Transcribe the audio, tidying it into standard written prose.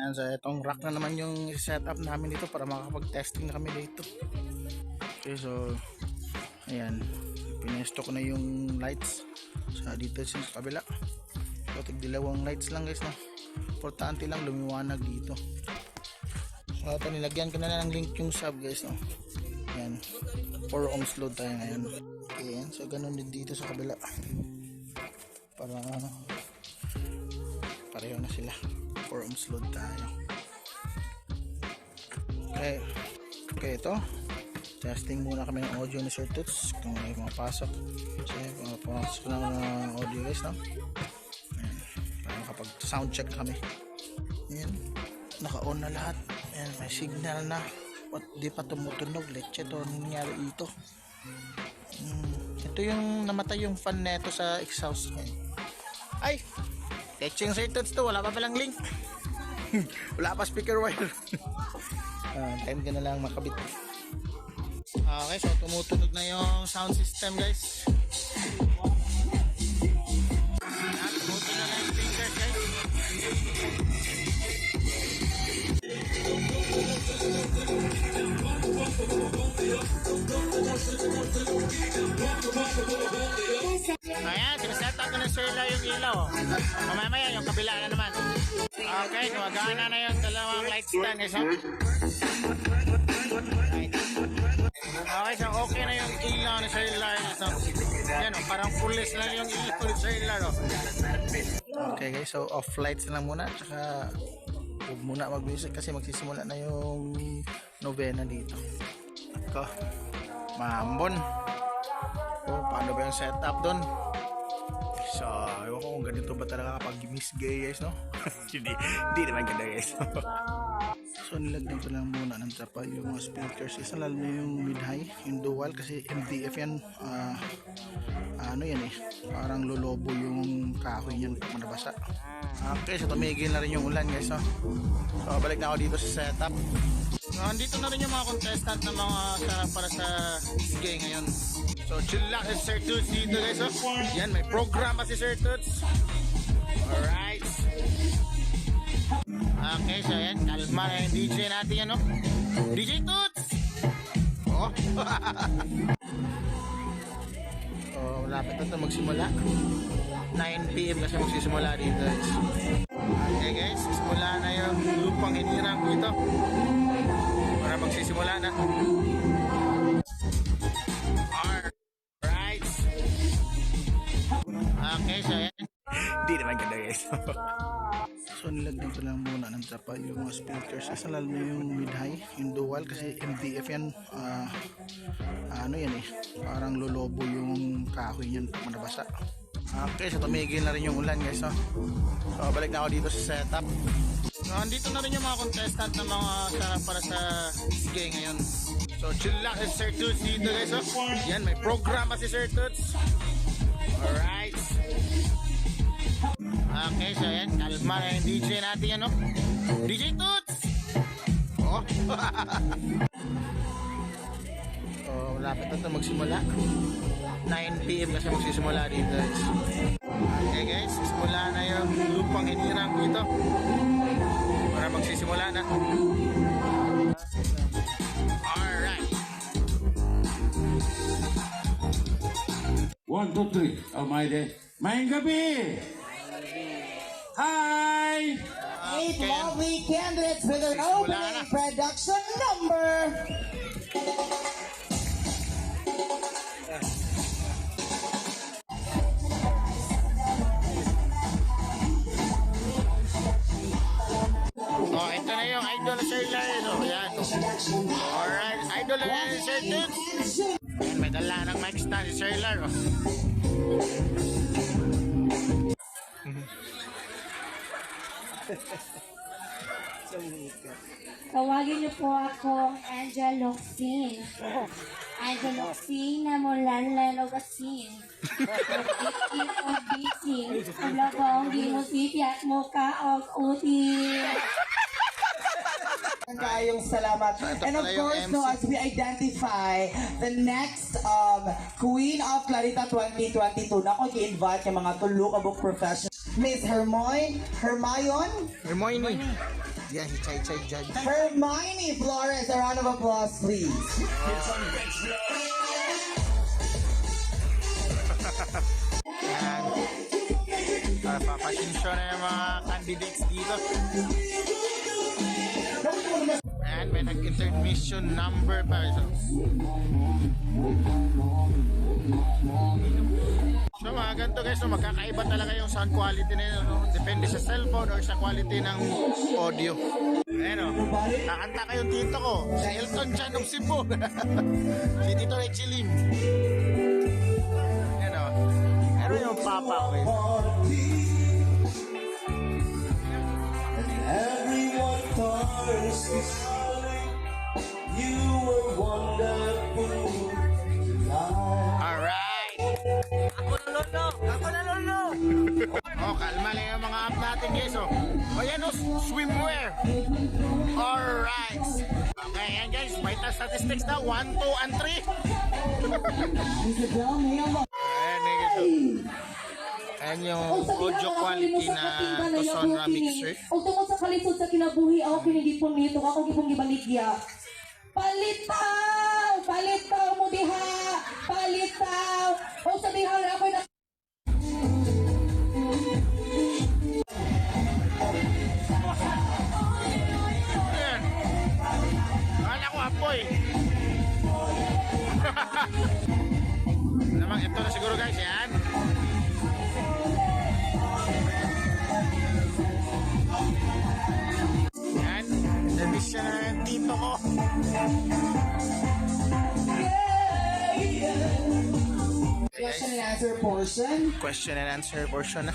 Ayan, so itong rack na naman yung setup namin dito para makakapag-testing na kami dito. Okay, so ayan, pinesto ko na yung lights sa dito sa kabila. So tigdilawang lights lang guys, no? Importante lang lumiwanag dito. So ito, nilagyan ko na ng link yung sub guys, no? Ayan, 4 ohms load tayo ngayon. Okay, ayan, so ganun din dito sa kabila para pareho na sila, 4 ohms load tayo. Okay, ito testing muna kami ng audio ni Sir Toots kung may mapasok. So mapasok na ng audio guys, no? Ayan, para makapag sound check kami. Ayan, naka-on na lahat. Ayan, may signal na. At di pa tumutunog. Leche to, nangyari ito. Ito yung namatay yung fan neto sa exhaust. Ay, leche yung Sir Toots to, wala pa palang link. Wala pa speaker wire. Time ka na lang makabit. Okay, so tumutunog na yung sound system guys. Tumutunog na yung speakers guys. Ayan, sinaset up na Sir La yung ilaw. Mamaya yung kabila na naman. Okay, gumagana na yung dalawang light stand guys. Okay, so okay na yung ilaw ni Sir La. So, yan, parang pulis lang yung ilaw ni Sir La. Okay guys, so off lights na lang muna. Tsaka huwag muna mag-music kasi magsisimula na yung novena dito. Ito, mahambon. Paano ba yung setup doon? So, ewan ko kung ganito ba talaga kapag miss gay guys, no? Hindi naman ganda guys. So nilagyan ko lang muna ng tapa yung mga speakers. Isa lalo na yung mid-high, yung dual kasi MDF yan. Ano yan eh, parang lolobo yung kahoy yan pag manabasa. Okay, so tumigil na rin yung ulan guys, no? So balik na ako dito sa setup. So andito na rin yung mga contestant na mga sarap para sa gay ngayon. So chill lang si Sir Toots dito guys, no? Yan, may program pa si Sir Toots. Alright. Okay, so yan, kalma na yung DJ natin yan, no? DJ Toots! Oh! So, malapit na ito magsimula. 9 PM kasi magsisimula dito, guys. Okay, guys, simula na yung lupang hinirang dito. Para magsisimula na. Alright. Okay, so yan. Hindi naman ganda guys. So nilagyan ko lang muna ng tapa yung mga speakers. Isa lalo na yung mid-high, yung dual kasi MDF yan. Ano yan eh, parang lolobo yung kahoy yan pag manabasa. Okay, so tumigil na rin yung ulan guys, no? So balik na ako dito sa setup. So andito na rin yung mga contestant na mga sarap para sa gay ngayon. So chill lang si Sir Toots dito guys, no? Yan, may program pa si Sir Toots. Alright. Okay, so yan, kalma na yung DJ natin yan, no? DJ Toots! Oh! So, malapit na ito magsimula. 9 PM kasi magsisimula dito, guys. Okay, guys, simula na yung lupang hinirang dito. Para magsisimula na. Alright. 1, 2, 3, Almighty. Mayang gabi! Hi! Eight lovely candidates with an opening production number. Oh, ito na yung idol Sir Lars. Oh, yan. Alright, idol na yan Sir Toots. Yan, may dala ng mic stand si Sir Lars. Oh. Tawagin niyo po ako Angel Loxin. Angel Loxin na mula Lenogasin. Nagtitin o bitin. Ang labong di mo titiyak mo ka o uti. Kayong salamat. And of course, no, as we identify the next Queen of Clarita 2022, nako i-invite yung mga tulukabok professionals. Miss Hermione Yan, si Chay Chay dyan. Hermione Flores, a round of applause, please. Yan. Papasensya na yung mga candidates dito. And may nag-intermission number pa. So mga ganito guys, so magkakaiba talaga yung sound quality na yun, no? Depende sa cellphone or sa quality ng audio. Ayan o, kakanta kayong tito ko, si Elton John ng Cebu. Si Tito Richie Lim. Ayan o, pero yung papa ko eh. Everyone turns to darling. You were wonderful tonight. Alright. Ako na lolo. Oh, kalma lang yung mga app natin guys oh. O yan oh, swimwear. Alright. Okay, yan guys, may statistics na 1, 2, and 3. Ayan guys oh. Ayan yung audio quality na Sonora mixer. O tungkol sa kalisod sa kinabuhi, ako kinigipon nito, ako gipong gibaligya. Palitaw! Palitaw mo diha! Palitaw! O sa diha na ako na... Ayan. Kala ko apoy. Namang ito na siguro guys, yan. Yan. Service siya na yung tito ko. Question and answer portion. Question and answer portion na.